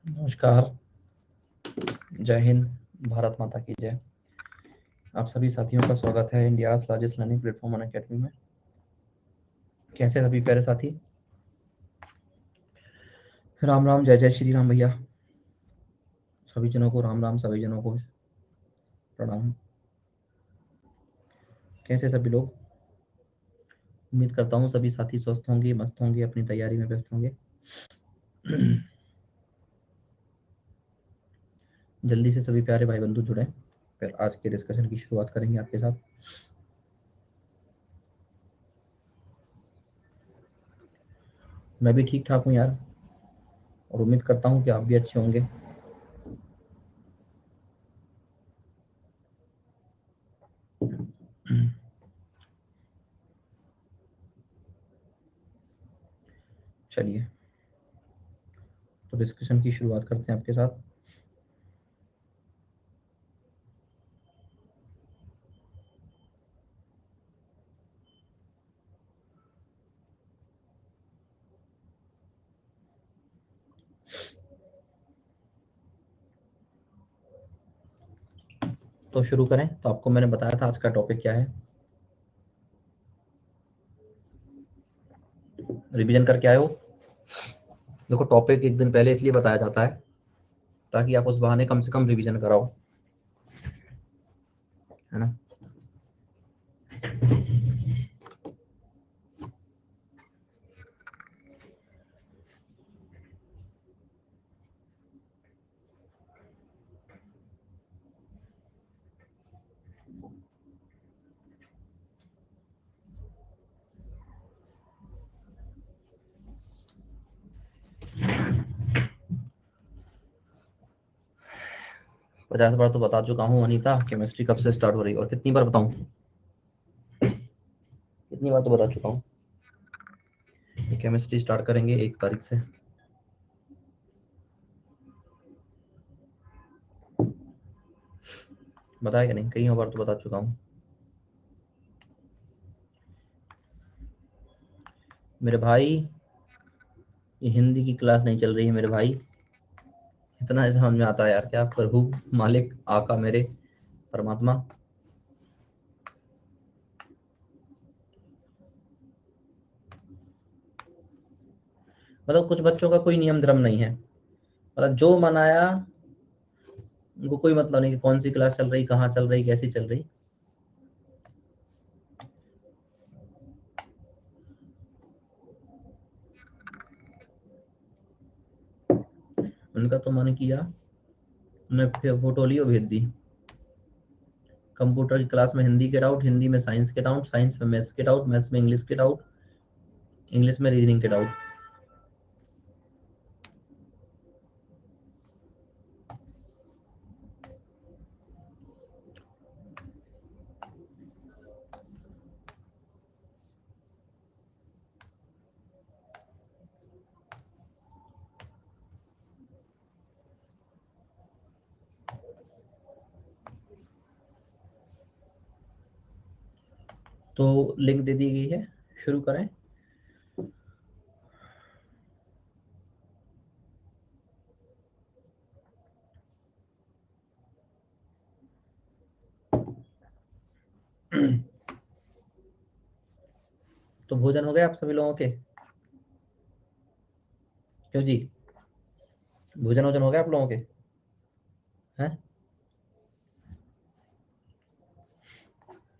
नमस्कार, जय हिंद, भारत माता की जय। आप सभी साथियों का स्वागत है India largest learning platform Unacademy में। कैसे सभी प्यारे साथी? राम राम, जय जय श्री राम भैया। सभी जनों को राम राम, सभी जनों को प्रणाम। कैसे सभी लोग? उम्मीद करता हूँ सभी साथी स्वस्थ होंगे, मस्त होंगे, अपनी तैयारी में व्यस्त होंगे। जल्दी से सभी प्यारे भाई बंधु जुड़े, फिर आज के डिस्कशन की शुरुआत करेंगे आपके साथ। मैं भी ठीक ठाक हूँ यार, और उम्मीद करता हूँ कि आप भी अच्छे होंगे। चलिए, तो डिस्कशन की शुरुआत करते हैं आपके साथ। तो शुरू करें। तो आपको मैंने बताया था आज का टॉपिक क्या है। रिवीजन करके आए हो? देखो, टॉपिक एक दिन पहले इसलिए बताया जाता है ताकि आप उस बहाने कम से कम रिवीजन कराओ, है ना। पचास बार तो बता चुका हूँ अनीता, केमिस्ट्री कब से स्टार्ट हो रही है, और कितनी बार बताऊँ? कितनी बार तो बता चुका हूँ। केमिस्ट्री स्टार्ट करेंगे 1 तारीख से। बताया कि नहीं? कई बार तो बता चुका हूँ। मेरे भाई, ये हिंदी की क्लास नहीं चल रही है मेरे भाई। इतना समझ में आता है यार, क्या प्रभु, मालिक, आका मेरे, परमात्मा। मतलब कुछ बच्चों का कोई नियम धर्म नहीं है, मतलब जो मनाया उनको कोई मतलब नहीं कि कौन सी क्लास चल रही, कहाँ चल रही, कैसी चल रही। उनका तो मन किया, मैं फिर फोटो ली और भेज दी। कंप्यूटर की क्लास में हिंदी के डाउट, हिंदी में साइंस के डाउट, साइंस में मैथ्स के डाउट, मैथ्स में इंग्लिश के डाउट, इंग्लिश में रीजनिंग के डाउट। तो लिंक दे दी गई है, शुरू करें। तो भोजन हो गया आप सभी लोगों के? क्यों जी, भोजन वोजन हो गया आप लोगों के? हैं?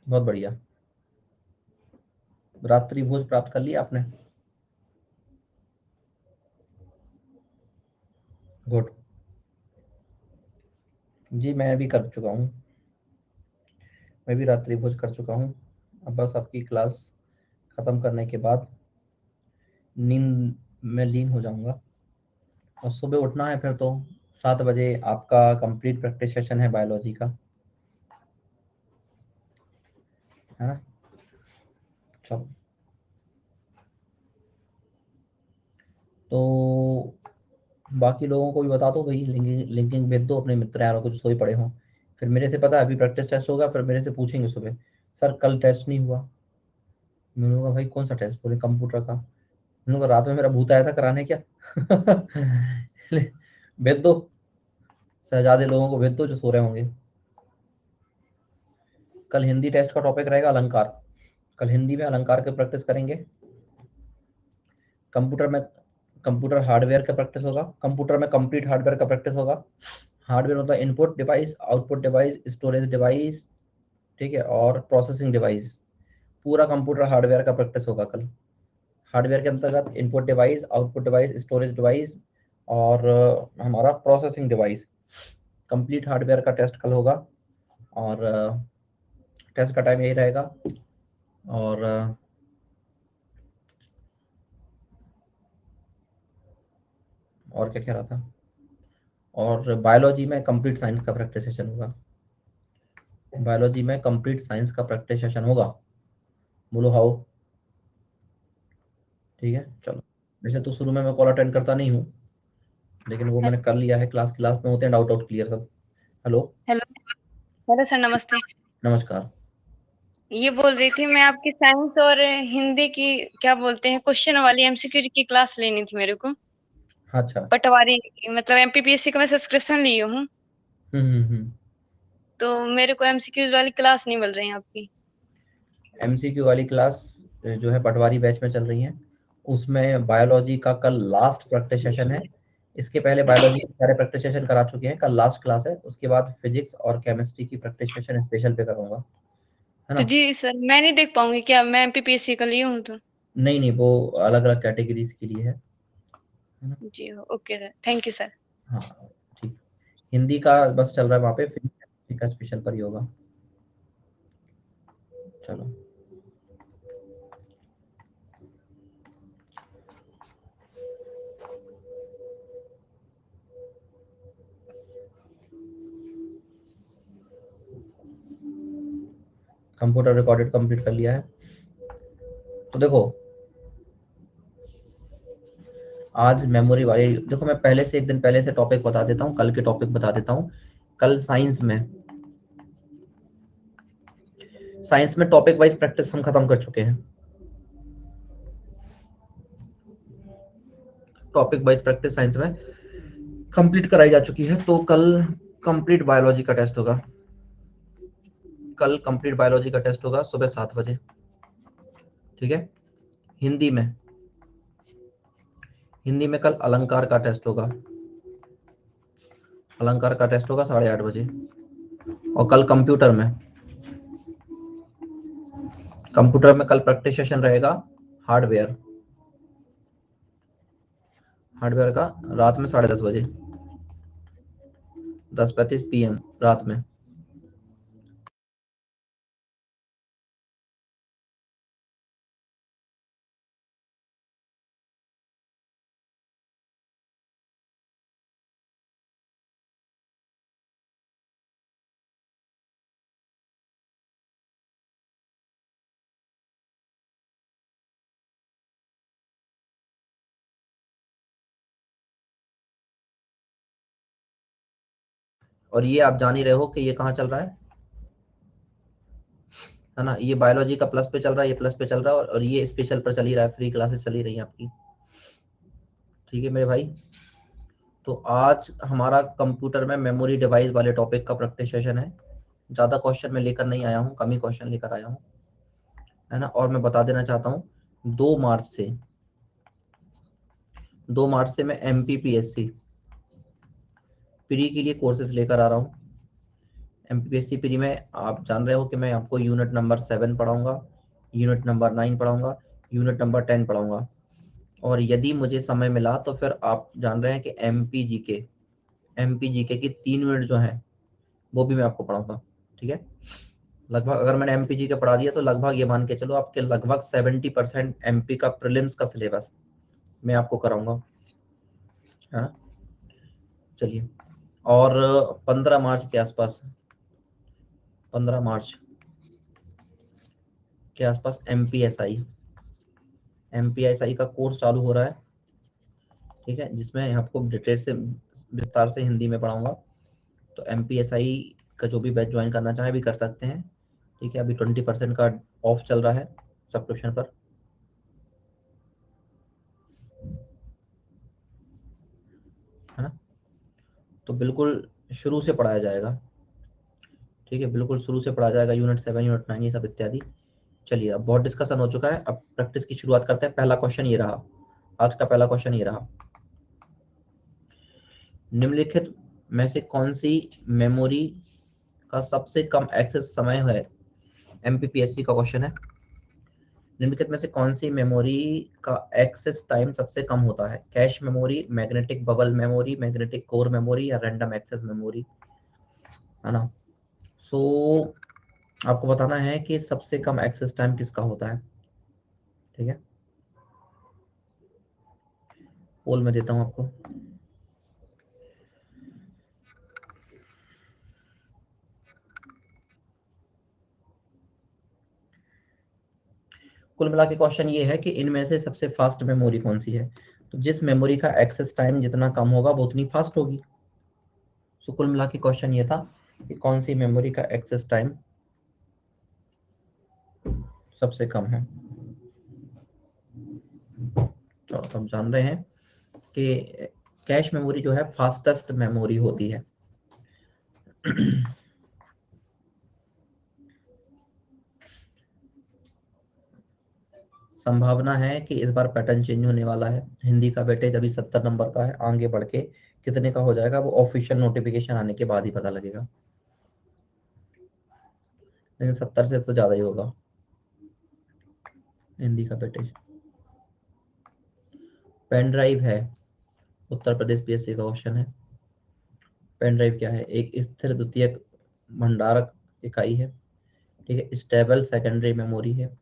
बहुत बढ़िया। रात्रि भोज प्राप्त कर लिया आपने? गुड। जी मैं भी कर चुका हूँ, मैं भी रात्रि भोज कर चुका हूँ। अब बस आपकी क्लास खत्म करने के बाद नींद में लीन हो जाऊंगा, और सुबह उठना है फिर तो 7 बजे आपका कंप्लीट प्रैक्टिस सेशन है बायोलॉजी का, है ना। चलो, तो बाकी लोगों को भी बता दो भाई, लिंकिंग लिंकिंग भेज दो अपने मित्र यारों को जो सोए पड़े हों। फिर मेरे से, पता है अभी प्रैक्टिस टेस्ट होगा, फिर मेरे से पूछेंगे सुबह, सर कल टेस्ट नहीं हुआ। मैंने कहा भाई कौन सा टेस्ट? बोले कंप्यूटर का। मैंने कहा रात में मेरा भूत आया था कराने क्या? भेज दो, शहजादे लोगों को भेज दो जो सो रहे होंगे। कल हिंदी टेस्ट का टॉपिक रहेगा अलंकार। कल हिंदी में अलंकार की प्रैक्टिस करेंगे। कंप्यूटर में कंप्यूटर हार्डवेयर का प्रैक्टिस होगा। कंप्यूटर में कंप्लीट हार्डवेयर का प्रैक्टिस होगा। हार्डवेयर मतलब input device, output device, storage device, ठीक है, और प्रोसेसिंग डिवाइस। पूरा कंप्यूटर हार्डवेयर का प्रैक्टिस होगा कल। हार्डवेयर के अंतर्गत input device, output device, storage device और हमारा प्रोसेसिंग डिवाइस। कंप्लीट हार्डवेयर का टेस्ट कल होगा और टेस्ट का टाइम यही रहेगा। और क्या कह रहा था, और बायोलॉजी में कंप्लीट साइंस का प्रैक्टिस सेशन होगा। बायोलॉजी में कंप्लीट साइंस का प्रैक्टिस सेशन होगा। बोलो हाउ। ठीक है, चलो। वैसे तो शुरू में मैं कॉल अटेंड करता नहीं हूँ, लेकिन वो मैंने कर लिया है। क्लास क्लास में होते हैं डाउट आउट क्लियर सब। हेलो। हेलो। हेलो सर, नमस्ते। नमस्कार। ये बोल रही थी मैं, आपकी साइंस और हिंदी की क्या बोलते हैं क्वेश्चन वाली एमसीक्यू की क्लास लेनी थी मेरे को। अच्छा। पटवारी मतलब एमपीपीएससी का मैं सब्सक्रिप्शन ली हूँ। हम्म। तो मेरे को एमसीक्यूज वाली क्लास नहीं मिल रही है आपकी। एमसीक्यू वाली क्लास जो है पटवारी बैच में चल रही है। उसमें बायोलॉजी का कल लास्ट प्रैक्टिस सेशन है। इसके पहले बायोलॉजी के सारे प्रैक्टिस सेशन करा चुके हैं, कल लास्ट क्लास है। उसके बाद फिजिक्स और केमिस्ट्री की प्रैक्टिस सेशन स्पेशल पे करूंगा, है तो ना। जी सर, मैं नहीं देख पाऊंगी क्या? मैं एमपीपीएससी का ली हूँ तो। नहीं नहीं, वो अलग अलग कैटेगरीज के लिए है ना। जी okay sir, thank you sir. हाँ, ठीक। हिंदी का बस चल रहा है वहाँ पे, फिजिक्स का स्पेशल पर ही होगा। चलो। कंप्यूटर रिकॉर्डेड कंप्लीट कर लिया है। तो देखो, आज मेमोरी वाली, देखो मैं पहले से एक दिन पहले से टॉपिक बता देता हूँ, कल के टॉपिक बता देता हूँ। कल साइंस में टॉपिक वाइज प्रैक्टिस हम खत्म कर चुके हैं। टॉपिक वाइज प्रैक्टिस साइंस में कंप्लीट कराई जा चुकी है। तो कल कंप्लीट बायोलॉजी का टेस्ट होगा। कल कंप्लीट बायोलॉजी का टेस्ट होगा सुबह 7 बजे। ठीक है। हिंदी में हिंदी में कल अलंकार का टेस्ट होगा। अलंकार का टेस्ट होगा 8:30 बजे। और कल कंप्यूटर में कल प्रैक्टिस सेशन रहेगा हार्डवेयर। हार्डवेयर का रात में 10:30 बजे, 10:35 PM रात में। और ये आप जान ही रहे हो कि ये कहाँ चल रहा है ना। ये बायोलॉजी का प्लस पे चल रहा है, ये प्लस पे चल रहा है, और ये स्पेशल पर चल ही रहा है। फ्री क्लासेस चली रही हैं आपकी। ठीक है मेरे भाई। तो आज हमारा कंप्यूटर में मेमोरी डिवाइस वाले टॉपिक का प्रैक्टिस सेशन है। ज़्यादा क्वेश्चन मैं लेकर नहीं आया हूँ, कम ही क्वेश्चन लेकर आया हूँ, है ना। और मैं बता देना चाहता हूँ, 2 मार्च से 2 मार्च से मैं MPPSC प्री के लिए कोर्सेज लेकर आ रहा हूँ। MPPSC प्री में आप जान रहे हो कि मैं आपको यूनिट नंबर 7 पढ़ाऊंगा, यूनिट नंबर 9 पढ़ाऊंगा, यूनिट नंबर 10 पढ़ाऊंगा। और यदि मुझे समय मिला तो फिर आप जान रहे हैं कि एमपी जीके की 3 यूनिट जो है वो भी मैं आपको पढ़ाऊंगा। ठीक है। लगभग अगर मैंने एमपीजी का पढ़ा दिया तो लगभग ये मान के चलो आपके लगभग 70% एमपी का प्रीलिम्स का सिलेबस मैं आपको कराऊंगा, है ना। चलिए। और 15 मार्च के आसपास 15 मार्च के आसपास एमपीएसआई का कोर्स चालू हो रहा है। ठीक है, जिसमें आपको डिटेल से विस्तार से हिंदी में पढ़ाऊंगा। तो एमपीएसआई का जो भी बैच ज्वाइन करना चाहे भी कर सकते हैं। ठीक है, अभी 20% का ऑफ चल रहा है सब्सक्रिप्शन पर, है ना। बिल्कुल शुरू से पढ़ाया जाएगा, ठीक है, बिल्कुल शुरू से पढ़ाया जाएगा, यूनिट 7 यूनिट 9 ये सब इत्यादि। चलिए अब बहुत डिस्कशन हो चुका है, अब प्रैक्टिस की शुरुआत करते हैं। पहला क्वेश्चन ये रहा, आज का पहला क्वेश्चन ये रहा, निम्नलिखित में से कौन सी मेमोरी का सबसे कम एक्सेस समय है? एमपीपीएससी का क्वेश्चन है। निम्नलिखित में से कौन सी मेमोरी का एक्सेस टाइम सबसे कम होता है? Cache memory, magnetic bubble memory, magnetic core memory या रैंडम एक्सेस मेमोरी, है ना। सो आपको बताना है कि सबसे कम एक्सेस टाइम किसका होता है, ठीक है। पोल में देता हूं आपको। कुल मिला के क्वेश्चन ये है कि इनमें से सबसे फास्ट मेमोरी कौन सी है? तो जिस मेमोरी का एक्सेस टाइम जितना कम होगा वो उतनी फास्ट होगी। सो कुल मिला के क्वेश्चन ये था कि कौन सी मेमोरी का एक्सेस टाइम सबसे कम है। तो हम जान रहे हैं कि कैश मेमोरी जो है फास्टेस्ट मेमोरी होती है। संभावना है कि इस बार पैटर्न चेंज होने वाला है। हिंदी का वेटेज अभी 70 नंबर का है, आगे बढ़ के कितने का हो जाएगा वो ऑफिशियल नोटिफिकेशन आने के बाद ही पता लगेगा, लेकिन 70 से तो ज़्यादा ही होगा हिंदी का वेटेज। पेन ड्राइव है, उत्तर प्रदेश पीएससी का क्वेश्चन है। पेन ड्राइव क्या है? एक स्थिर द्वितीयक भंडारक इकाई है, ठीक है। स्टेबल सेकेंडरी मेमोरी है,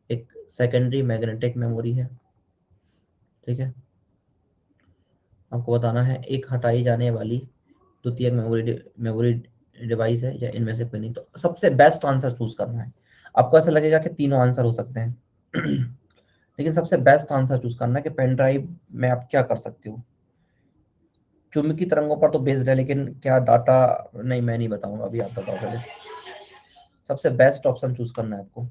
एक सेकेंडरी मैग्नेटिक मेमोरी है, ठीक है। आपको बताना है एक हटाई जाने वाली द्वितीयक मेमोरी डिवाइस है या इनमें से कोई नहीं। तो सबसे बेस्ट आंसर चूज करना है। आपको ऐसा लगेगा कि तीनों आंसर हो सकते हैं, लेकिन सबसे बेस्ट आंसर चूज करना है कि पेन ड्राइव में आप क्या कर सकते हो। चुंबकीय तरंगों पर तो बेस्ड है, लेकिन क्या डाटा, नहीं मैं नहीं बताऊंगा, अभी आप बताओ पहले। सबसे बेस्ट ऑप्शन चूज करना है आपको।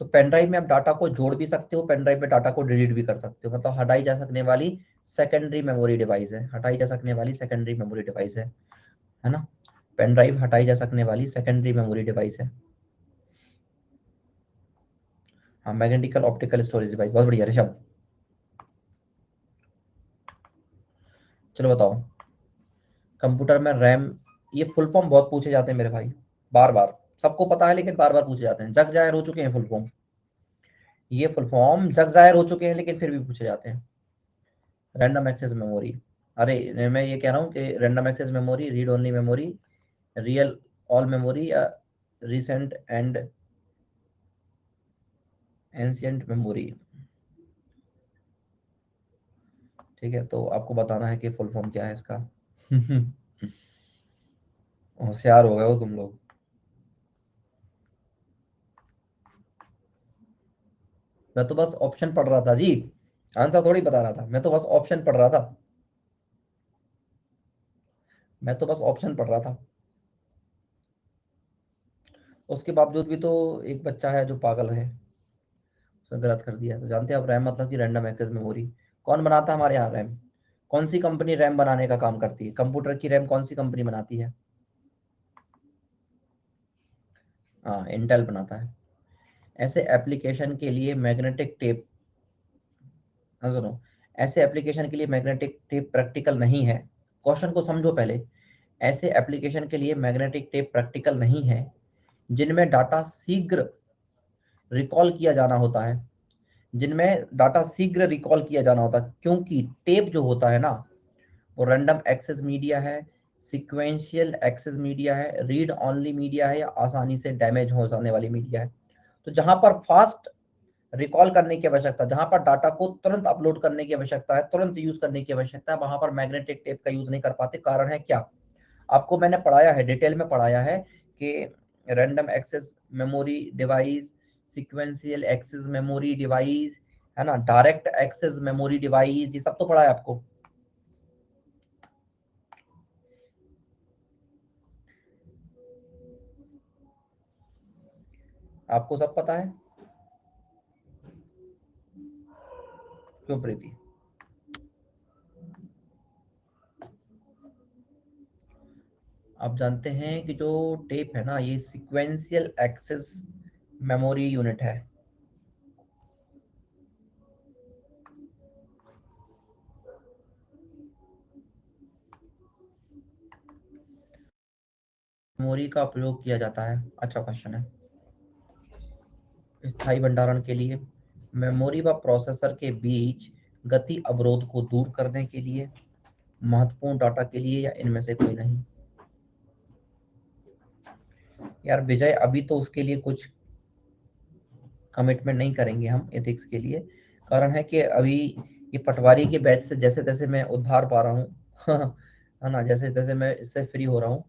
तो पेन ड्राइव में आप डाटा को जोड़ भी सकते हो, पेन ड्राइव में डाटा को डिलीट भी कर सकते हो, मतलब हटाई जा सकने वाली सेकेंडरी मेमोरी डिवाइस है, हटाई जा सकने वाली सेकेंडरी मेमोरी डिवाइस है ना। पेन ड्राइव हटाई जा सकने वाली सेकेंडरी मेमोरी डिवाइस है। हाँ, मैग्नेटिकल ऑप्टिकल स्टोरेज डिवाइस, बहुत बढ़िया ऋषभ। चलो बताओ, कंप्यूटर में रैम, ये फुल फॉर्म बहुत पूछे जाते हैं मेरे भाई, बार बार। सबको पता है लेकिन बार बार पूछे जाते हैं, जग जाहिर हो चुके हैं फुल फॉर्म, ये फुल फॉर्म जग जाहिर हो चुके हैं लेकिन फिर भी पूछे जाते हैं। रैंडम एक्सेस मेमोरी, अरे मैं ये कह रहा हूँ कि random access memory, read only memory, real all memory या रिसेंट एंड एंशियंट मेमोरी, ठीक है। तो आपको बताना है कि फुल फॉर्म क्या है इसका। होशियार हो गए हो तुम लोग। मैं तो बस ऑप्शन पढ़ रहा था जी, आंसर थोड़ी बता रहा था, मैं तो बस ऑप्शन पढ़ रहा था, मैं तो बस ऑप्शन पढ़ रहा था। उसके बावजूद भी तो एक बच्चा है जो पागल है, उसने गलत कर दिया। तो जानते हैं आप रैम मतलब कि रैंडम एक्सेस मेमोरी कौन बनाता है हमारे यहाँ रैम? कौन सी कंपनी रैम बनाने का काम करती है? कंप्यूटर की रैम कौन सी कंपनी बनाती है? हाँ, इंटेल बनाता है। ऐसे एप्लीकेशन के लिए मैग्नेटिक टेप, हाँ सुनो, ऐसे एप्लीकेशन के लिए मैग्नेटिक टेप प्रैक्टिकल नहीं है। क्वेश्चन को समझो पहले। ऐसे एप्लीकेशन के लिए मैग्नेटिक टेप प्रैक्टिकल नहीं है जिनमें डाटा शीघ्र रिकॉल किया जाना होता है, जिनमें डाटा शीघ्र रिकॉल किया जाना होता है, क्योंकि टेप जो होता है ना वो रैंडम एक्सेस मीडिया है, सिक्वेंशियल एक्सेस मीडिया है, रीड ऑनली मीडिया है या आसानी से डैमेज हो जाने वाली मीडिया है। तो जहां पर फास्ट रिकॉल करने की आवश्यकता, जहां पर डाटा को तुरंत अपलोड करने की आवश्यकता है, तुरंत यूज करने की आवश्यकता है, वहां पर मैग्नेटिक टेप का यूज नहीं कर पाते। कारण है क्या? आपको मैंने पढ़ाया है, डिटेल में पढ़ाया है कि random access memory device, sequential access memory device, है ना, डायरेक्ट एक्सेस मेमोरी डिवाइस, ये सब तो पढ़ा है आपको। आपको सब पता है? क्यों प्रीति? आप जानते हैं कि जो टेप है ना, ये सीक्वेंशियल एक्सेस मेमोरी यूनिट है। मेमोरी का प्रयोग किया जाता है। अच्छा क्वेश्चन है। स्थायी भंडारण के लिए, मेमोरी व प्रोसेसर के बीच गति अवरोध को दूर करने के लिए, महत्वपूर्ण डाटा के लिए, या इनमें से कोई नहीं? यार विजय, अभी तो उसके लिए कुछ कमिटमेंट नहीं करेंगे हम एथिक्स के लिए। कारण है कि अभी ये पटवारी के बैच से जैसे तैसे मैं उद्धार पा रहा हूँ है ना, जैसे तैसे मैं इससे फ्री हो रहा हूँ।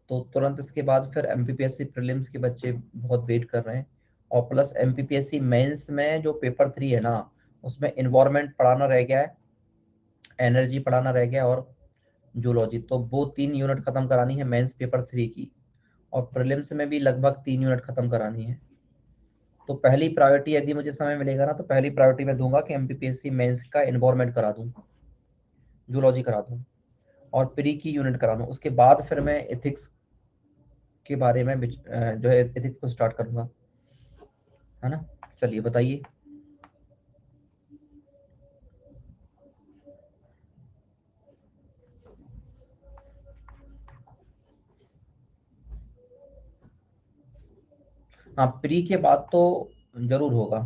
तो तुरंत इसके बाद फिर एमपीपीएससी प्रीलिम्स के बच्चे बहुत वेट कर रहे हैं। और प्लस एमपीपीएससी मेंस में जो पेपर 3 है ना, उसमें इन्वायरमेंट पढ़ाना रह गया है, एनर्जी पढ़ाना रह गया, और जूलॉजी। तो वो 3 यूनिट खत्म करानी है मेंस पेपर 3 की, और प्रीलिम्स में भी लगभग 3 यूनिट खत्म करानी है। तो पहली प्रायोरिटी यदि मुझे समय मिलेगा ना, तो पहली प्रायोरिटी मैं दूंगा कि एमपीपीएससी मेंस का इन्वायरमेंट करा दूं, जूलॉजी करा दूं, और प्री की यूनिट करा दूं। उसके बाद फिर मैं एथिक्स के बारे में जो है एथिक्स को स्टार्ट करूंगा, है ना। चलिए बताइए। हाँ, प्री के बाद तो जरूर होगा।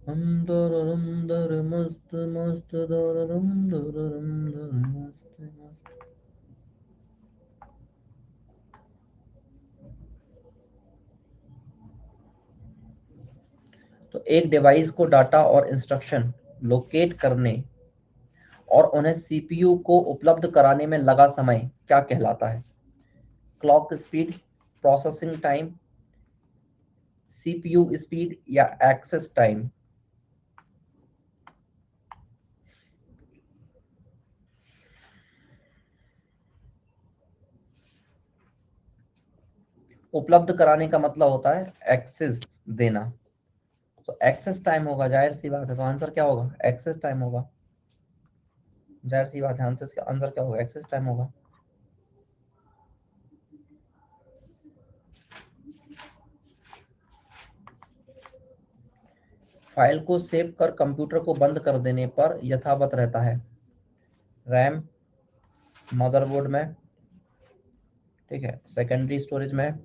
हम दररम दर मस्त मस्त दररम दर मस्त मस्त। तो एक डिवाइस को डाटा और इंस्ट्रक्शन लोकेट करने और उन्हें सीपीयू को उपलब्ध कराने में लगा समय क्या कहलाता है? Clock speed, processing time, CPU speed, या एक्सेस टाइम? उपलब्ध कराने का मतलब होता है एक्सेस देना। तो एक्सेस टाइम होगा, जाहिर सी बात है। तो आंसर क्या होगा? एक्सेस टाइम होगा। जाहिर सी बात है, आंसर क्या होगा? एक्सेस टाइम होगा। फाइल को सेव कर कंप्यूटर को बंद कर देने पर यथावत रहता है रैम, मदरबोर्ड में, ठीक है, सेकेंडरी स्टोरेज में।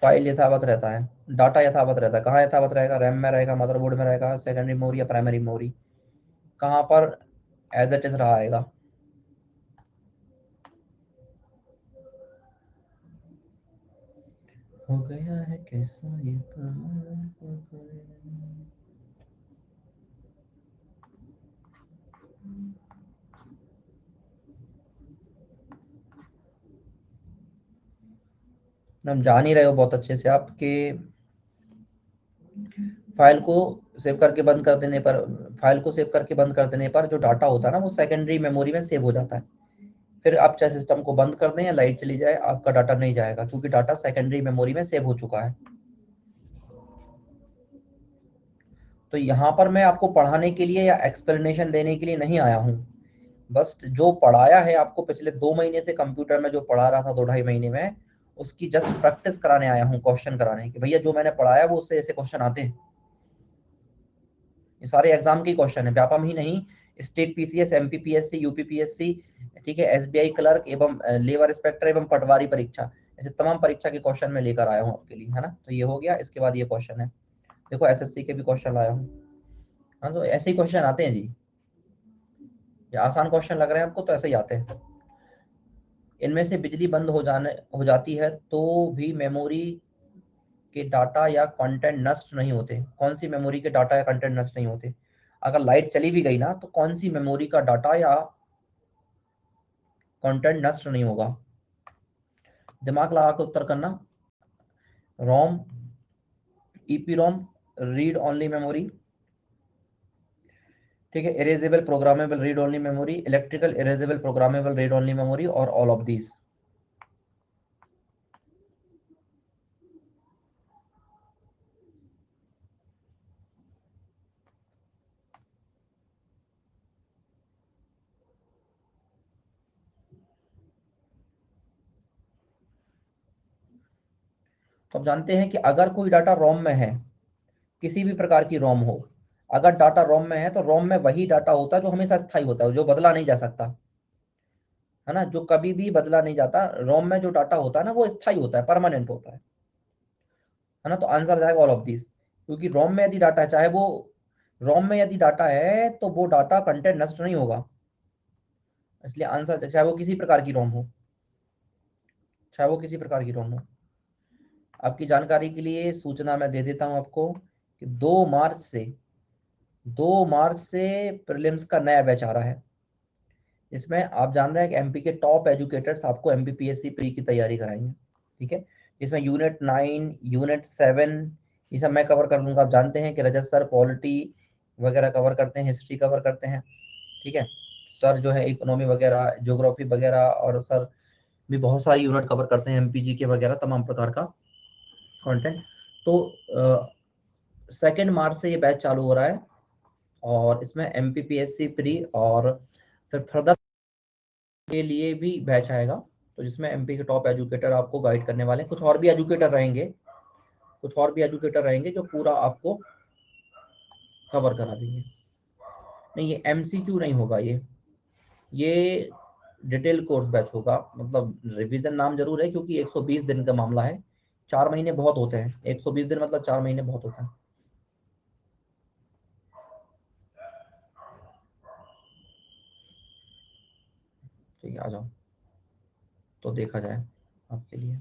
फाइल यथावत रहता है, डाटा यथावत रहता है। कहाँ यथावत रहेगा? रैम में रहेगा, मदरबोर्ड में रहेगा, सेकेंडरी मेमोरी या प्राइमरी मेमोरी? कहाँ पर एज इट इज रहा आएगा? हो गया है कैसा ये कमाल हो गया। हम जान ही रहे हो बहुत अच्छे से आपके। फाइल को सेव करके बंद कर देने पर फाइल को सेव करके बंद कर देने पर जो डाटा होता है ना, वो सेकेंडरी मेमोरी में सेव हो जाता है। फिर आप चाहे सिस्टम को बंद कर दें या लाइट चली जाए, आपका डाटा नहीं जाएगा, क्योंकि डाटा सेकेंडरी मेमोरी में सेव हो चुका है। तो यहाँ पर मैं आपको पढ़ाने के लिए या एक्सप्लेनेशन देने के लिए नहीं आया हूँ। बस जो पढ़ाया है आपको पिछले 2 महीने से कंप्यूटर में, जो पढ़ा रहा था 2 ढाई महीने में, उसकी जस्ट प्रैक्टिस कराने आया हूँ, क्वेश्चन कराने कि भैया जो मैंने पढ़ाया वो उससे ऐसे क्वेश्चन आते हैं। ये सारे एग्जाम के क्वेश्चन है, व्यापम ही नहीं, स्टेट पीसीएस, एमपीपीएससी, यूपीपीएससी, ठीक है, एसबीआई क्लर्क एवं लेबर इंस्पेक्टर एवं पटवारी परीक्षा, ऐसे तमाम परीक्षा के क्वेश्चन मैं लेकर आया हूँ आपके लिए, है ना। तो ये हो गया। इसके बाद ये क्वेश्चन है, देखो एसएससी के भी क्वेश्चन लाया हूँ। हाँ, तो ऐसे ही क्वेश्चन आते हैं जी। ये आसान क्वेश्चन लग रहे हैं आपको, तो ऐसे ही आते हैं। इनमें से बिजली बंद हो जाती है तो भी मेमोरी के डाटा या कंटेंट नष्ट नहीं होते। कौन सी मेमोरी के डाटा या कंटेंट नष्ट नहीं होते? अगर लाइट चली भी गई ना, तो कौन सी मेमोरी का डाटा या कंटेंट नष्ट नहीं होगा? दिमाग लगा के उत्तर करना। रोम, ईपी रोम, रीड ओनली मेमोरी, ठीक है, erasable programmable read only memory, electrical erasable programmable read only memory, और ऑल ऑफ दीज। तो आप जानते हैं कि अगर कोई डाटा रोम में है, किसी भी प्रकार की रोम हो, अगर डाटा रोम में है तो रोम में वही डाटा होता है जो हमेशा स्थायी होता है, जो बदला नहीं जा सकता, है ना, जो कभी भी बदला नहीं जाता। रोम में जो डाटा होता है ना वो स्थायी होता है, परमानेंट होता है ना। तो आंसर जाएगा ऑल ऑफ दिस, क्योंकि रोम में यदि डाटा है, चाहे वो रोम में यदि डाटा है तो वो डाटा कंटेंट नष्ट नहीं होगा, इसलिए आंसर, चाहे वो किसी प्रकार की रोम हो, चाहे वो किसी प्रकार की रोम हो। आपकी जानकारी के लिए सूचना मैं दे देता हूं आपको कि 2 मार्च से प्रीलिम्स का नया बैच आ रहा है। इसमें आप जान रहे हैं कि एमपी के टॉप एजुकेटर्स आपको एमपीपीएससी प्री की तैयारी कराएंगे। ठीक है, इसमें यूनिट 9, यूनिट 7 ये सब मैं कवर कर लूंगा। आप जानते हैं कि रजत सर पॉलिटी वगैरह कवर करते हैं, हिस्ट्री कवर करते हैं। ठीक है, सर जो है इकोनॉमी वगैरह, ज्योग्राफी वगैरह, और सर भी बहुत सारी यूनिट कवर करते हैं, एमपीजी के वगैरह तमाम प्रकार का कंटेंट। तो 2 मार्च से ये बैच चालू हो रहा है, और इसमें एमपीपीएससी प्री और फिर फर्दर के लिए भी बैच आएगा, तो जिसमें एमपी के टॉप एजुकेटर आपको गाइड करने वाले हैं। कुछ और भी एजुकेटर रहेंगे, कुछ और भी एजुकेटर रहेंगे जो पूरा आपको कवर करा देंगे। नहीं, ये एमसीक्यू नहीं होगा, ये डिटेल कोर्स बैच होगा। मतलब रिवीजन नाम जरूर है, क्योंकि 120 दिन का मामला है। 4 महीने बहुत होते हैं, 120 दिन मतलब 4 महीने बहुत होते हैं। ठीक है, आ जाओ तो देखा जाए आपके लिए।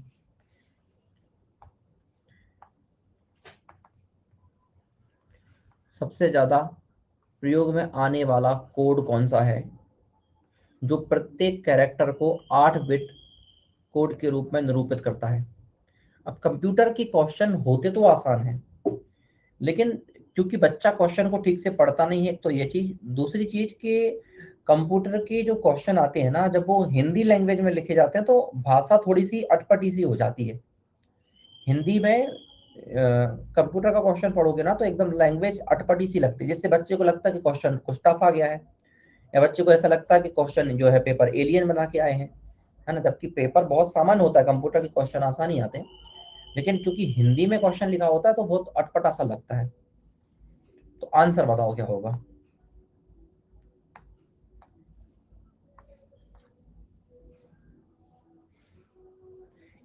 सबसे ज्यादा प्रयोग में आने वाला कोड कौन सा है, जो प्रत्येक कैरेक्टर को 8 बिट कोड के रूप में निरूपित करता है? अब कंप्यूटर की क्वेश्चन होते तो आसान है, लेकिन क्योंकि बच्चा क्वेश्चन को ठीक से पढ़ता नहीं है, तो ये चीज। दूसरी चीज कि कंप्यूटर के जो क्वेश्चन आते हैं ना, जब वो हिंदी लैंग्वेज में लिखे जाते हैं तो भाषा थोड़ी सी अटपटी सी हो जाती है। हिंदी में कंप्यूटर का क्वेश्चन पढ़ोगे ना तो एकदम लैंग्वेज अटपटी सी लगती है, जिससे बच्चे को लगता है कि क्वेश्चन कुछ टफ आ गया है, या बच्चे को ऐसा लगता है कि क्वेश्चन जो है पेपर एलियन बना के आए हैं, है ना। जबकि पेपर बहुत सामान्य होता है, कंप्यूटर के क्वेश्चन आसान ही आते हैं, लेकिन क्योंकि हिंदी में क्वेश्चन लिखा होता है तो बहुत अटपटा सा लगता है। तो आंसर बताओ क्या होगा?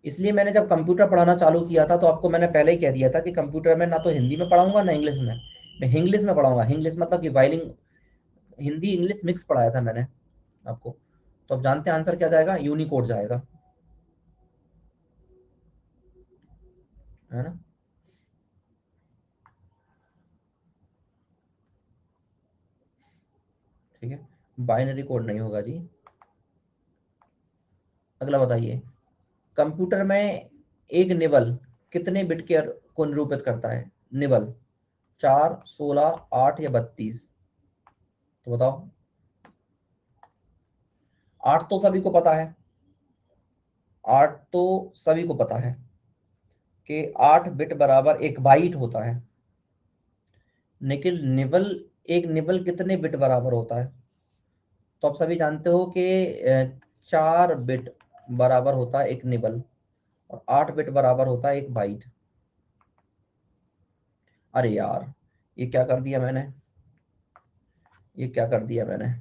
इसलिए मैंने जब कंप्यूटर पढ़ाना चालू किया था तो आपको मैंने पहले ही कह दिया था कि कंप्यूटर में ना तो हिंदी में पढ़ाऊंगा ना इंग्लिश में, मैं इंग्लिश में पढ़ाऊंगा। इंग्लिश मतलब कि बाइलिंग, हिंदी इंग्लिश मिक्स पढ़ाया था मैंने आपको। तो अब जानते हैं आंसर क्या जाएगा? यूनिकोड जाएगा, है ना। ठीक है, बाइनरी कोड नहीं होगा जी। अगला बताइए, कंप्यूटर में एक निबल कितने बिट के को निरूपित करता है? निबल 4, 16, 8 या 32? तो बताओ। 8 तो सभी को पता है, 8 तो सभी को पता है कि 8 बिट बराबर 1 बाइट होता है। लेकिन निबल, एक निबल कितने बिट बराबर होता है? तो आप सभी जानते हो कि 4 बिट बराबर होता है एक निबल, और 8 बिट बराबर होता है 1 बाइट। अरे यार, ये क्या कर दिया मैंने, ये क्या कर दिया मैंने।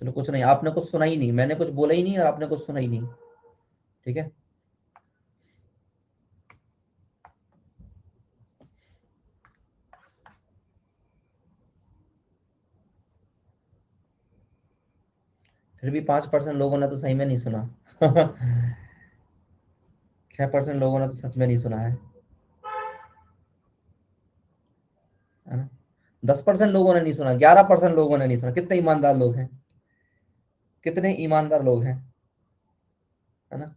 चलो कुछ नहीं, आपने कुछ सुना ही नहीं, मैंने कुछ बोला ही नहीं और आपने कुछ सुना ही नहीं। ठीक है, फिर भी 5% लोगों ने तो सही में नहीं सुना। 6% लोगों ने तो सच में नहीं सुना है ना। 10% लोगों ने नहीं सुना, 11% लोगों ने नहीं सुना। कितने ईमानदार लोग हैं, कितने ईमानदार लोग हैं, है ना।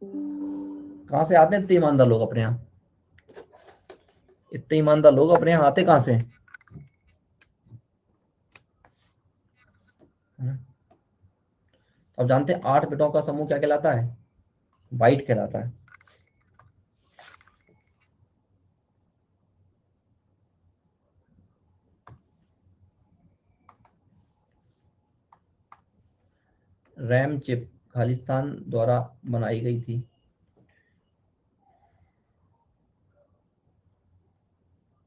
कहाँ से आते हैं इतने ईमानदार लोग अपने यहाँ? इतने ईमानदार लोग अपने यहाँ आते कहाँ से हैं? अब जानते हैं 8 बिटों का समूह क्या कहलाता है? बाइट कहलाता है। रैम चिप खालिस्तान द्वारा बनाई गई थी।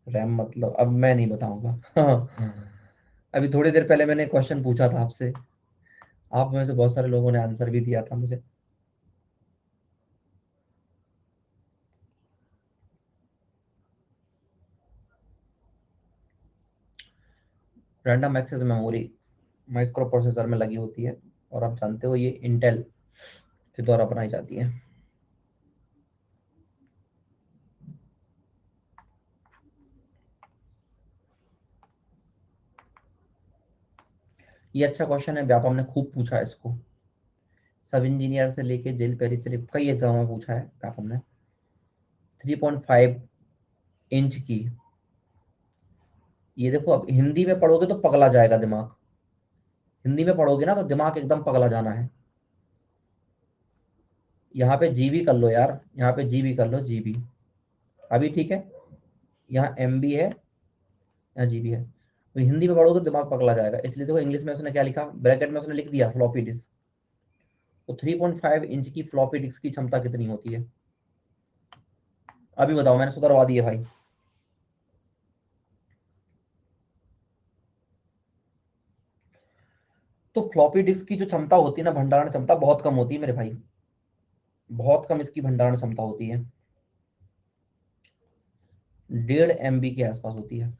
रैम मतलब अब मैं नहीं बताऊंगा। अभी थोड़ी देर पहले मैंने क्वेश्चन पूछा था आपसे, आप में से बहुत सारे लोगों ने आंसर भी दिया था मुझे। Random access memory microprocessor में लगी होती है, और आप जानते हो ये इंटेल के द्वारा बनाई जाती है। ये अच्छा क्वेश्चन है, व्यापम ने खूब पूछा है इसको। सब इंजीनियर से लेके जेल पेरिस से लेके कई एग्जाम में पूछा है व्यापम ने। 3.5 इंच की, ये देखो अब हिंदी में पढ़ोगे तो पगला जाएगा दिमाग। हिंदी में पढ़ोगे ना तो दिमाग एकदम पगला जाना है। यहाँ पे जीबी कर लो यार, यहाँ पे जीबी कर लो, जीबी अभी ठीक है। यहाँ एमबी है, यहाँ जीबी है। तो हिंदी में पढ़ोगे तो दिमाग पगला जाएगा, इसलिए देखो इंग्लिश में उसने क्या लिखा, ब्रैकेट में उसने लिख दिया फ्लॉपी डिस्क। तो 3.5 इंच की फ्लॉपी डिस्क की क्षमता कितनी होती है? अभी बताओ, मैंने सुधरवा दी है भाई। तो फ्लॉपी डिस्क की जो क्षमता होती है ना, भंडारण क्षमता बहुत कम होती है मेरे भाई, बहुत कम इसकी भंडारण क्षमता होती है। 1.5 MB के आसपास होती है।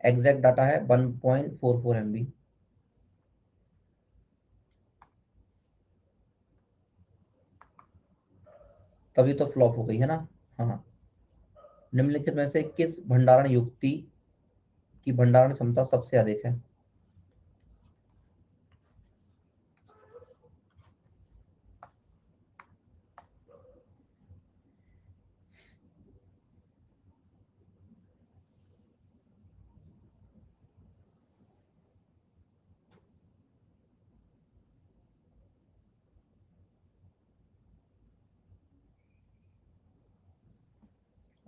एग्जैक्ट डाटा है 1.44 MB। तभी तो फ्लॉप हो गई है ना। हाँ, निम्नलिखित में से किस भंडारण युक्ति की भंडारण क्षमता सबसे अधिक है?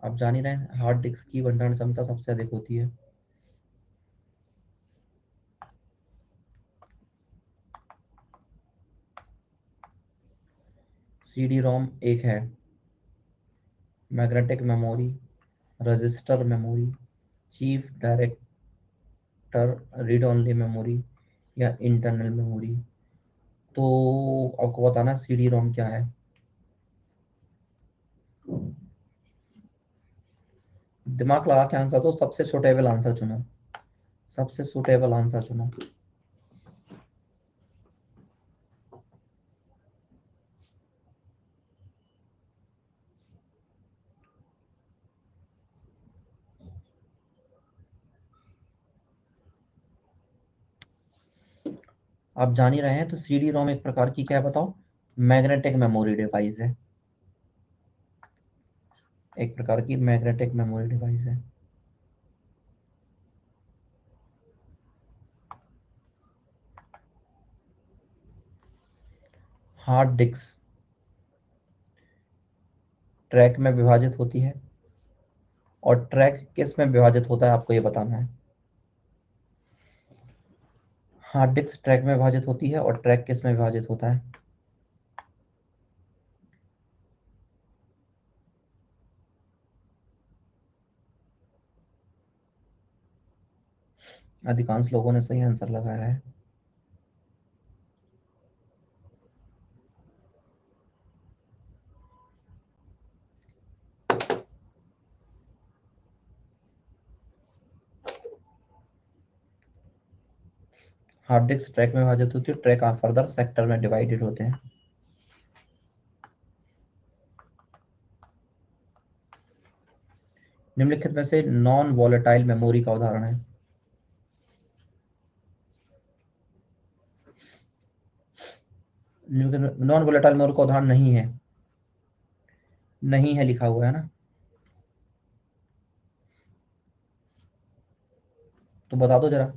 आप जान ही रहे हैं, हार्ड डिस्क की भंडारण क्षमता सबसे अधिक होती है। सीडी रोम एक है, magnetic memory, register memory, chief director read only memory, या इंटरनल मेमोरी। तो आपको बताना सीडी रोम क्या है। दिमाग लगा के आंसर दो, सबसे सुटेबल आंसर चुनो, सबसे सुटेबल आंसर चुनो। आप जान ही रहे हैं, तो सीडी रोम एक प्रकार की क्या है बताओ? मैग्नेटिक मेमोरी डिवाइस है, एक प्रकार की मैग्नेटिक मेमोरी डिवाइस है। हार्ड डिस्क ट्रैक में विभाजित होती है, और ट्रैक किस में विभाजित होता है आपको ये बताना है। हार्ड डिस्क ट्रैक में विभाजित होती है, और ट्रैक किस में विभाजित होता है? अधिकांश लोगों ने सही आंसर लगाया है। हार्ड डिस्क ट्रैक में विभाजित होती है, ट्रैक फर्दर सेक्टर में डिवाइडेड होते हैं। निम्नलिखित में से नॉन वॉलेटाइल मेमोरी का उदाहरण है। नॉन वॉलेटाइल मेमोरी का उदाहरण नहीं है, नहीं है लिखा हुआ है ना, तो बता दो जरा।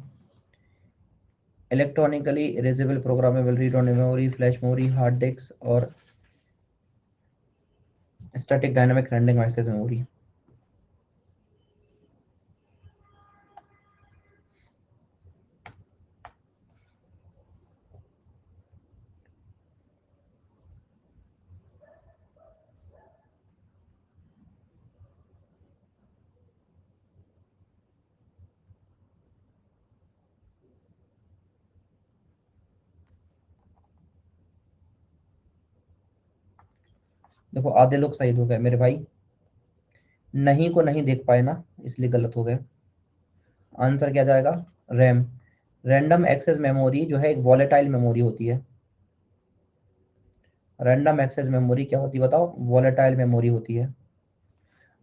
Electronically erasable programmable read only memory, flash memory, hard disk और static dynamic random access memory. देखो आधे लोग शहीद हो गए मेरे भाई, नहीं को नहीं देख पाए ना, इसलिए गलत हो गए। आंसर क्या जाएगा? रैम। रैंडम एक्सेस मेमोरी जो है एक वॉलेटाइल मेमोरी होती है। रैंडम एक्सेस मेमोरी क्या होती है बताओ? वॉलेटाइल मेमोरी होती है।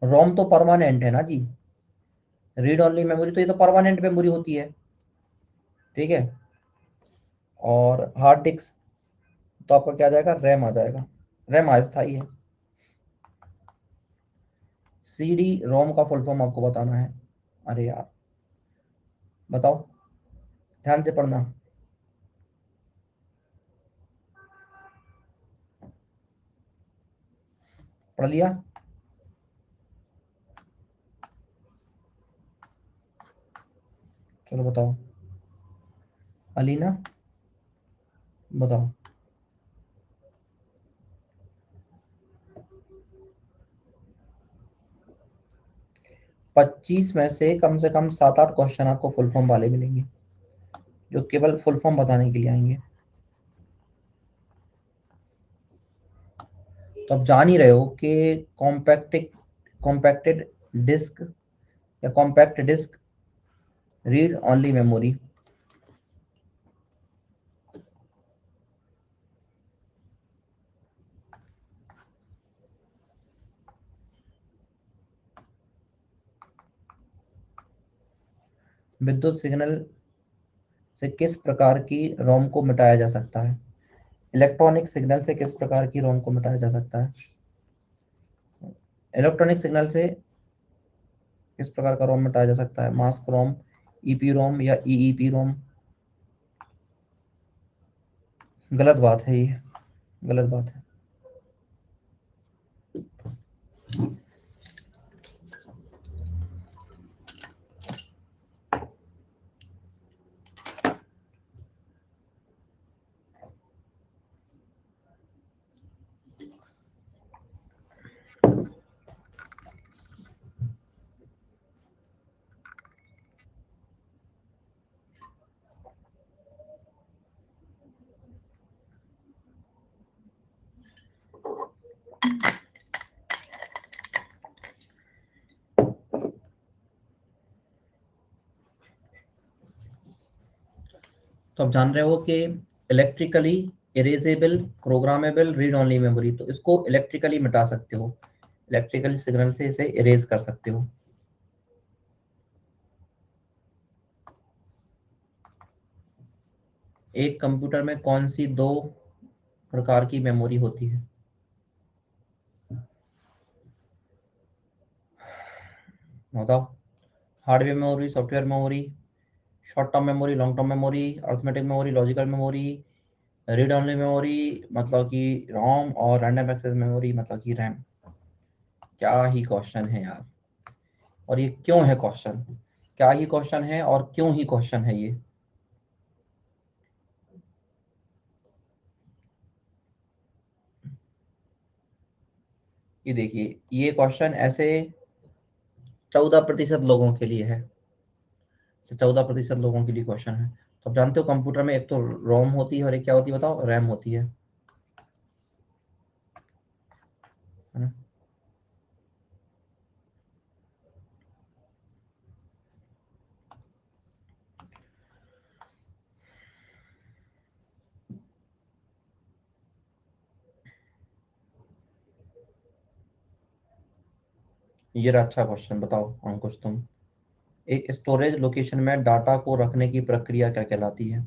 रोम तो परमानेंट है ना जी, रीड ओनली मेमोरी तो ये तो परमानेंट मेमोरी होती है, ठीक है। और हार्ड डिस्क तो आपका क्या आ जाएगा? रैम आ जाएगा। रैम अस्थाई है। सीडी रोम का फुल फॉर्म आपको बताना है। अरे यार बताओ, ध्यान से पढ़ना। पढ़ लिया? चलो बताओ। अलीना बताओ। 25 में से कम 7-8 क्वेश्चन आपको फुल फॉर्म वाले मिलेंगे, जो केवल फुल फॉर्म बताने के लिए आएंगे। तो आप जान ही रहे हो कि कॉम्पैक्टेड डिस्क या compact disc, read only memory. विद्युत सिग्नल से किस प्रकार की रोम को मिटाया जा सकता है? इलेक्ट्रॉनिक सिग्नल से किस प्रकार की रोम को मिटाया जा सकता है? इलेक्ट्रॉनिक सिग्नल से किस प्रकार का रोम मिटाया जा सकता है? मास्क रोम, ईपी रोम या ईईपी रोम? गलत बात है ये, गलत बात है। तो आप जान रहे हो कि electrically erasable programmable read only memory, तो इसको इलेक्ट्रिकली मिटा सकते हो, इलेक्ट्रिकल सिग्नल से इसे इरेज कर सकते हो। एक कंप्यूटर में कौन सी दो प्रकार की मेमोरी होती है? बताओ। Hardware memory, software memory, short term memory, long term memory, arithmetic memory, logical memory, read only memory मतलब कि रोम, और रैंडम एक्सेस मेमोरी मतलब कि रैम। क्या ही क्वेश्चन है यार, और ये क्यों है क्वेश्चन? क्या ही क्वेश्चन है और क्यों ही क्वेश्चन है ये? ये देखिए, ये क्वेश्चन ऐसे 14% लोगों के लिए है, 14% लोगों के लिए क्वेश्चन है। तो आप जानते हो कंप्यूटर में एक तो रोम होती है और एक क्या होती है बताओ? रैम होती है ना? ये रहा अच्छा क्वेश्चन, बताओ अंकुश तुम। एक स्टोरेज लोकेशन में डाटा को रखने की प्रक्रिया क्या कहलाती है?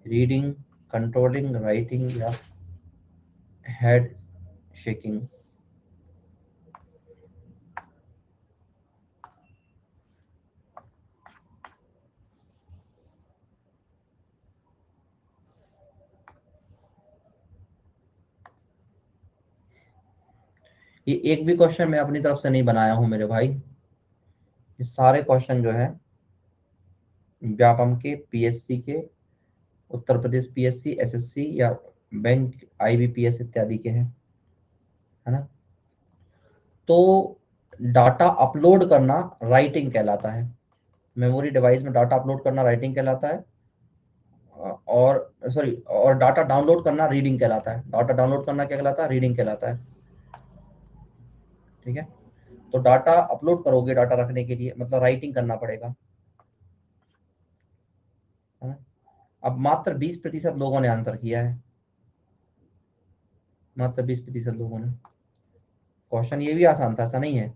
रीडिंग, कंट्रोलिंग, राइटिंग या हेड शेकिंग? ये एक भी क्वेश्चन मैं अपनी तरफ से नहीं बनाया हूं मेरे भाई, ये सारे क्वेश्चन जो है व्यापम के, पीएससी के, उत्तर प्रदेश पीएससी, एसएससी या बैंक आईबीपीएस इत्यादि के हैं, है ना। तो डाटा अपलोड करना राइटिंग कहलाता है, मेमोरी डिवाइस में डाटा अपलोड करना राइटिंग कहलाता है, और सॉरी, और डाटा डाउनलोड करना रीडिंग कहलाता है। डाटा डाउनलोड करना क्या कहलाता है? रीडिंग कहलाता है। ठीक है, तो डाटा अपलोड करोगे, डाटा रखने के लिए मतलब राइटिंग करना पड़ेगा, है ना। अब मात्र 20% लोगों ने आंसर किया है, मात्र 20% लोगों ने। क्वेश्चन ये भी आसान था, ऐसा नहीं है।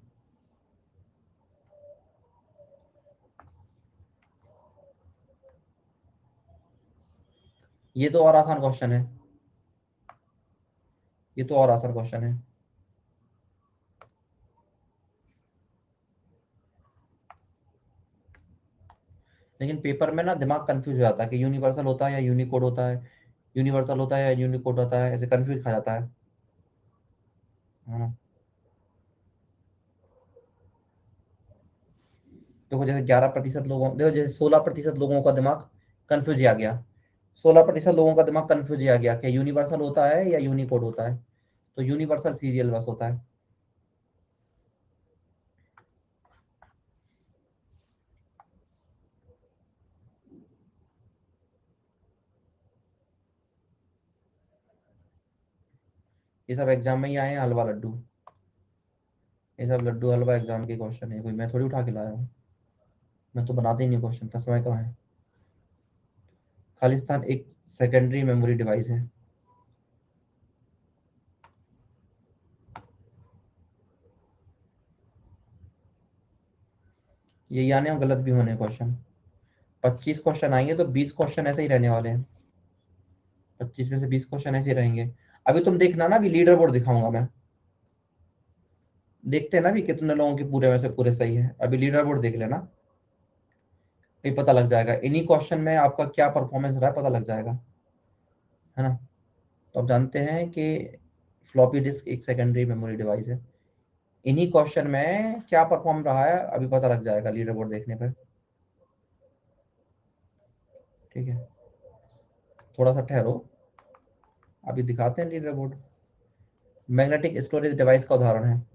ये तो और आसान क्वेश्चन है, ये तो और आसान क्वेश्चन है। लेकिन पेपर में ना दिमाग कंफ्यूज हो जाता है कि यूनिवर्सल होता है या यूनिकोड होता है, यूनिवर्सल होता है या यूनिकोड होता है, ऐसे कंफ्यूज खा जाता है ना। देखो जैसे 11% लोगों, देखो जैसे 16% लोगों का दिमाग कंफ्यूज आ गया, 16% लोगों का दिमाग कंफ्यूज आ गया कि यूनिवर्सल होता है या यूनिकोड होता है। तो यूनिवर्सल सीरियल बस होता है। ये सब एग्जाम में ही आए हैं, हलवा लड्डू, ये सब लड्डू हलवा एग्जाम के क्वेश्चन है, कोई मैं थोड़ी उठा के लाया हूँ। मैं तो बनाते ही नहीं क्वेश्चन, था समय कहाँ है। खालिस्तान एक सेकेंडरी मेमोरी डिवाइस है। ये आने और गलत भी होने क्वेश्चन। 25 क्वेश्चन आएंगे तो 20 क्वेश्चन ऐसे ही रहने वाले हैं, 25 में से 20 क्वेश्चन ऐसे ही रहेंगे। अभी तुम देखना ना, अभी लीडर बोर्ड दिखाऊंगा मैं, देखते हैं ना भी कितने लोगों के पूरे में से पूरे सही है। अभी लीडर बोर्ड देख लेना, ये पता लग जाएगा इन्हीं क्वेश्चन में आपका क्या परफॉर्मेंस रहा है, पता लग जाएगा, है ना। तो आप जानते हैं कि फ्लॉपी डिस्क एक सेकेंडरी मेमोरी डिवाइस है, इन्हीं क्वेश्चन में क्या परफॉर्म रहा है अभी पता लग जाएगा लीडर बोर्ड देखने पर। ठीक है, थोड़ा सा ठहरो, अभी दिखाते हैं leader board. Magnetic storage device का उदाहरण है।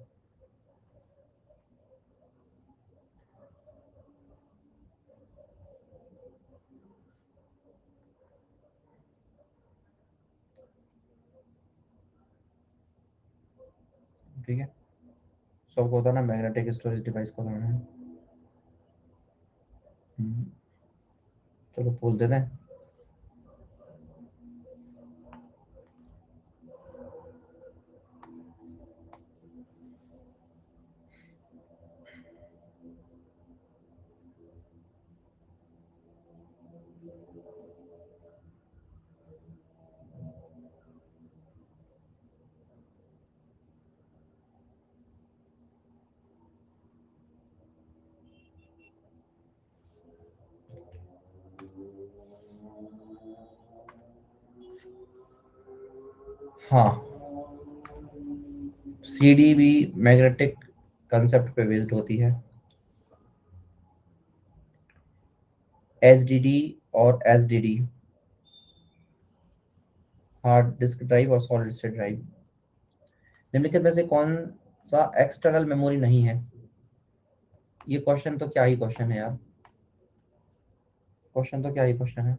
ठीक है, सबको होता है ना, मैग्नेटिक स्टोरेज डिवाइस का उदाहरण है। हम्म, चलो बोल देते हैं। हाँ, सीडी भी मैग्नेटिक कंसेप्ट पे बेस्ड होती है, एचडीडी और एसडीडी, हार्ड डिस्क ड्राइव और सॉलिड स्टेट ड्राइव। निम्नलिखित में से कौन सा एक्सटर्नल मेमोरी नहीं है? ये क्वेश्चन तो क्या ही क्वेश्चन है यार, क्वेश्चन तो क्या ही क्वेश्चन है।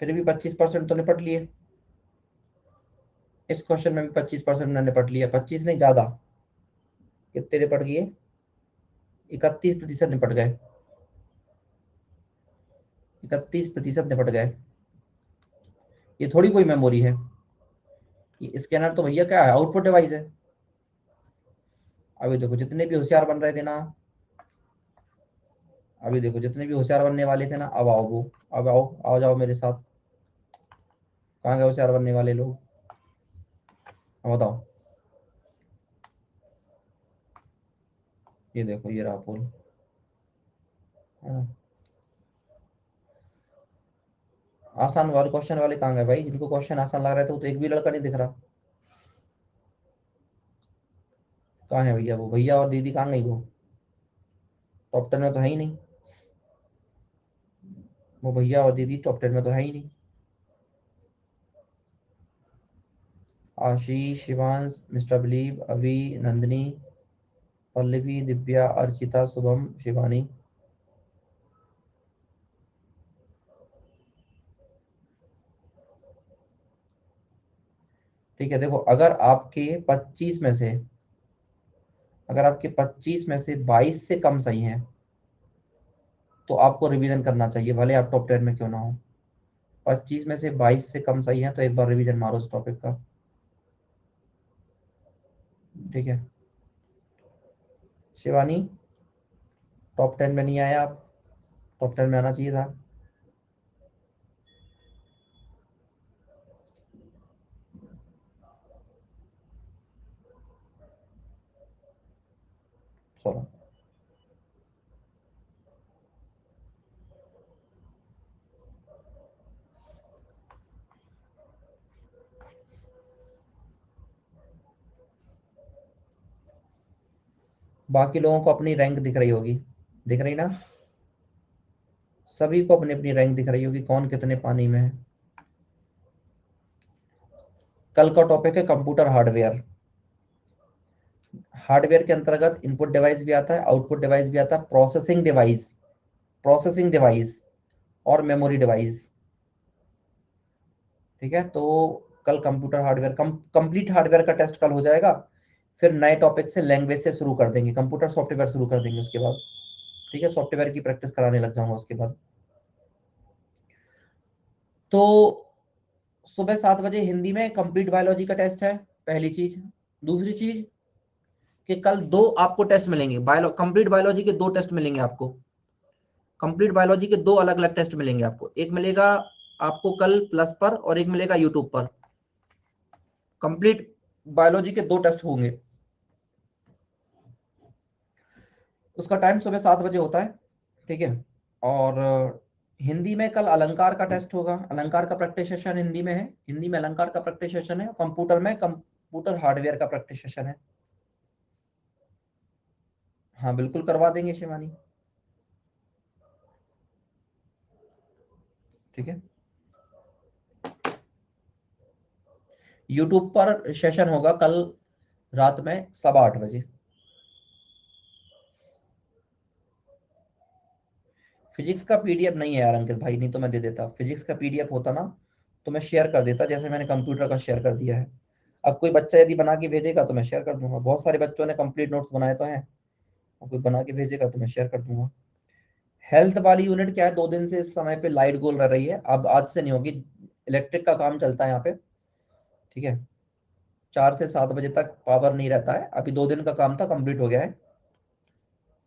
फिर भी 25% तो निपट लिए, इस क्वेश्चन में भी 25% ने निपट लिया, 25 नहीं ज्यादा, कितने निपट गए? 31% निपट गए, 31% निपट गए। ये थोड़ी कोई मेमोरी है, ये स्कैनर तो भैया क्या है, आउटपुट डिवाइस है। अभी देखो जितने भी होशियार बन रहे थे ना, अभी देखो जितने भी होशियार बनने वाले थे ना, अब आओ वो, अब आओ, आओ जाओ मेरे साथ। कहाँ गए होशियार बनने वाले लोग? अब बताओ। ये देखो, ये रहा पोल, है ना। आसान वाले क्वेश्चन वाले कहाँ गए भाई? जिनको क्वेश्चन आसान लग रहा था वो तो एक भी लड़का नहीं दिख रहा। कहाँ है भैया? वो भैया और दीदी कहाँ गई? वो टॉप 10 में तो है ही नहीं। वो भैया और दीदी टॉप 10 में तो है ही नहीं। आशीष, शिवांश, मिस्टर बिलीव, अभी, नंदिनी, पल्लवी, दिव्या, अर्चिता, शुभम, शिवानी। ठीक है, देखो अगर आपके 25 में से 22 से कम सही हैं तो आपको रिवीजन करना चाहिए, भले आप टॉप 10 में क्यों ना हो। 25 में से 22 से कम सही है तो एक बार रिवीजन मारो उस टॉपिक का। ठीक है शिवानी, टॉप 10 में नहीं आया आप, टॉप 10 में आना चाहिए था। चलो बाकी लोगों को अपनी रैंक दिख रही होगी, दिख रही ना? सभी को अपनी अपनी रैंक दिख रही होगी, कौन कितने पानी में है। कल का टॉपिक है कंप्यूटर हार्डवेयर। हार्डवेयर के अंतर्गत इनपुट डिवाइस भी आता है, आउटपुट डिवाइस भी आता है, प्रोसेसिंग डिवाइस और मेमोरी डिवाइस। ठीक है, तो कल कंप्यूटर हार्डवेयर कंप्लीट हार्डवेयर का टेस्ट कल हो जाएगा। फिर नए टॉपिक से लैंग्वेज से शुरू कर देंगे, कंप्यूटर सॉफ्टवेयर शुरू कर देंगे उसके बाद। ठीक है, सॉफ्टवेयर की प्रैक्टिस कराने लग जाऊंगा उसके बाद। तो सुबह 7 बजे हिंदी में कंप्लीट बायोलॉजी का टेस्ट है, पहली चीज। दूसरी चीज कि कल दो आपको टेस्ट मिलेंगे, कंप्लीट बायोलॉजी के दो टेस्ट मिलेंगे आपको। कंप्लीट बायोलॉजी के दो अलग अलग टेस्ट मिलेंगे आपको, एक मिलेगा आपको कल प्लस पर और एक मिलेगा यूट्यूब पर। कंप्लीट बायोलॉजी के दो टेस्ट होंगे। उसका टाइम सुबह 7 बजे होता है। ठीक है, और हिंदी में कल अलंकार का टेस्ट होगा। अलंकार का प्रैक्टिस सेशन हिंदी में है, हिंदी में अलंकार का प्रैक्टिस सेशन है। कंप्यूटर में कंप्यूटर हार्डवेयर का प्रैक्टिस सेशन है। हाँ बिल्कुल करवा देंगे शिवानी। ठीक है, यूट्यूब पर सेशन होगा कल रात में 8:15 बजे। फिजिक्स का पीडीएफ नहीं है यार अंकित भाई, नहीं तो मैं दे देता। फिजिक्स का पीडीएफ होता ना तो मैं शेयर कर देता, जैसे मैंने कंप्यूटर का शेयर कर दिया है। अब कोई बच्चा यदि बना के भेजेगा तो मैं शेयर कर दूंगा, बहुत सारे बच्चों ने कंप्लीट नोट्स बनाए तो हैं। अब कोई बना के भेजेगा तो मैं शेयर कर दूंगा। हेल्थ वाली यूनिट क्या है, 2 दिन से इस समय पे लाइट गोल रह रही है, अब आज से नहीं होगी। इलेक्ट्रिक का काम चलता है यहाँ पे। ठीक है, 4 से 7 बजे तक पावर नहीं रहता है, अभी 2 दिन का काम था, कंप्लीट हो गया है।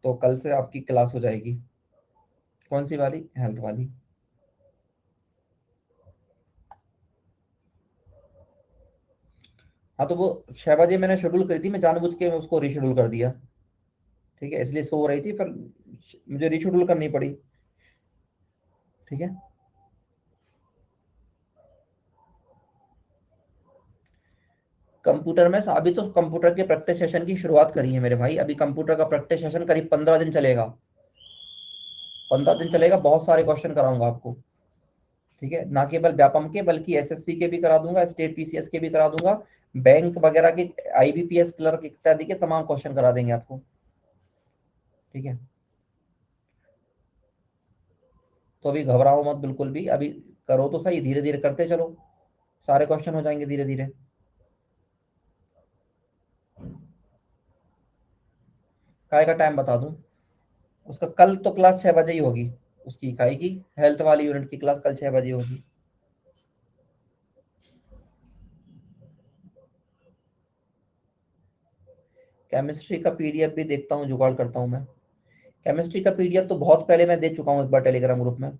तो कल से आपकी क्लास हो जाएगी। कौन सी वाली? हेल्थ वाली। हाँ तो वो 6 बजे मैंने शेड्यूल करी थी, मैं जानबूझ के उसको रीशेड्यूल कर दिया। ठीक है, इसलिए सो रही थी, फिर मुझे रीशेड्यूल करनी पड़ी। ठीक है, कंप्यूटर में अभी तो कंप्यूटर के प्रैक्टिस सेशन की शुरुआत करी है मेरे भाई। अभी कंप्यूटर का प्रैक्टिस सेशन करीब 15 दिन चलेगा। 15 दिन चलेगा, बहुत सारे क्वेश्चन कराऊंगा आपको। ठीक है, ना केवल व्यापम के बल्कि एसएससी के भी करा दूंगा, स्टेट पीसीएस के भी करा दूंगा, बैंक वगैरह के, आईबीपीएस क्लर्क इत्यादि के तमाम क्वेश्चन करा देंगे आपको। ठीक है, तो अभी घबराओ मत बिल्कुल भी, अभी करो तो सही, धीरे धीरे करते चलो, सारे क्वेश्चन हो जाएंगे धीरे धीरे। काय का टाइम बता दूं? उसका कल तो क्लास 6 बजे ही होगी, उसकी इकाई की हेल्थ वाली यूनिट की क्लास कल 6 बजे होगी। केमिस्ट्री का पीडीएफ भी देखता हूँ, जुगाड़ करता हूँ मैं। केमिस्ट्री का पीडीएफ तो बहुत पहले मैं दे चुका हूँ एक बार टेलीग्राम ग्रुप में।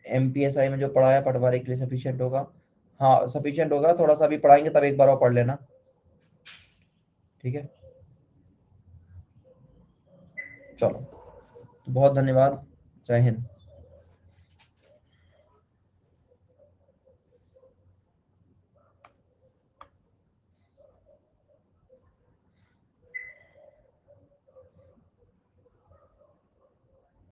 एमपीएसआई में जो पढ़ाया पटवारी के लिए सफिशिएंट होगा। हाँ सफिशिएंट होगा, थोड़ा सा भी पढ़ाएंगे तब एक बार और पढ़ लेना। ठीक है, चलो, तो बहुत धन्यवाद। जय हिंद।